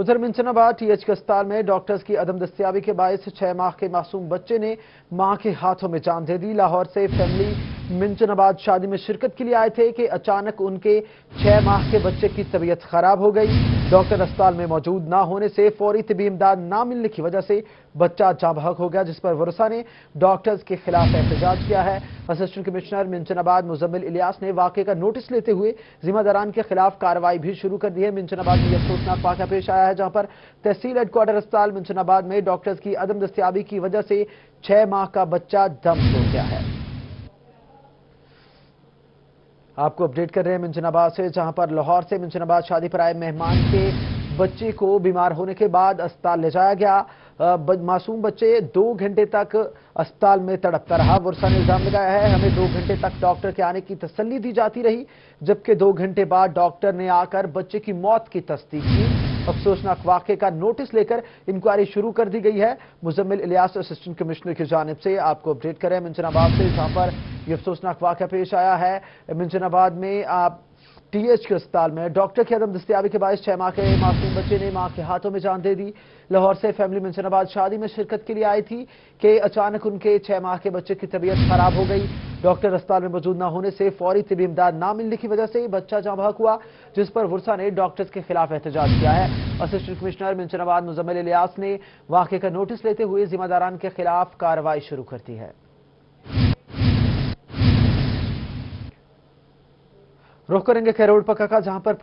उधर मिंचनाबाद टीएच के अस्पताल में डॉक्टर्स की अदम दस्तयाबी के बायस 6 माह के मासूम बच्चे ने मां के हाथों में जान दे दी। लाहौर से फैमिली मिंचनाबाद शादी में शिरकत के लिए आए थे कि अचानक उनके 6 माह के बच्चे की तबीयत खराब हो गई। डॉक्टर अस्पताल में मौजूद ना होने से फौरी तिबी इमदाद ना मिलने की वजह से बच्चा जाँ बहक हो गया, जिस पर वरसा ने डॉक्टर्स के खिलाफ एहतजाज किया है। असिस्टेंट कमिश्नर मिंचनाबाद मुजम्मिल इलियास ने वाक़े का नोटिस लेते हुए जिम्मेदारान के खिलाफ कार्रवाई भी शुरू कर दी है। मिंचनाबाद में यह अफसोसनाक वाक़ा पेश आया है, जहां पर तहसील हेडक्वार्टर अस्पताल मिंचनाबाद में डॉक्टर्स की अदम दस्तयाबी की वजह से 6 माह का बच्चा दम तोड़ गया है। आपको अपडेट कर रहे हैं मिंचनाबाद से, जहां पर लाहौर से मिंचनाबाद शादी पर आए मेहमान के बच्चे को बीमार होने के बाद अस्पताल ले जाया गया। मासूम बच्चे 2 घंटे तक अस्पताल में तड़पता रहा। वर्षा ने इल्जाम लगाया है, हमें 2 घंटे तक डॉक्टर के आने की तसल्ली दी जाती रही, जबकि 2 घंटे बाद डॉक्टर ने आकर बच्चे की मौत की तस्दीक की। अफसोसनाक वाक़े का नोटिस लेकर इंक्वायरी शुरू कर दी गई है। मुजम्मिल इलियास असिस्टेंट कमिश्नर की जानिब से आपको अपडेट करें मिंचनाबाद से, जहां पर यह अफसोसनाक वाक़ा पेश आया है। मिंचनाबाद में आप टीएच के अस्पताल में डॉक्टर की अदम दस्तयाबी के बायस 6 माह के मासूम बच्चे ने मां के हाथों में जान दे दी। लाहौर से फैमिली मिंचनाबाद शादी में शिरकत के लिए आई थी कि अचानक उनके 6 माह के बच्चे की तबीयत खराब हो गई। डॉक्टर अस्पताल में मौजूद न होने से फौरी तिबी इमदाद न मिलने की वजह से बच्चा जाँ बहक हुआ, जिस पर वरसा ने डॉक्टर्स के खिलाफ एहतजाज किया है। असिस्टेंट कमिश्नर मिंचनाबाद मुजम्मिल इलियास ने वाक़े का नोटिस लेते हुए जिम्मेदारान के खिलाफ कार्रवाई शुरू कर दी है। रुख करेंगे खैरोड पक्का का, जहां पर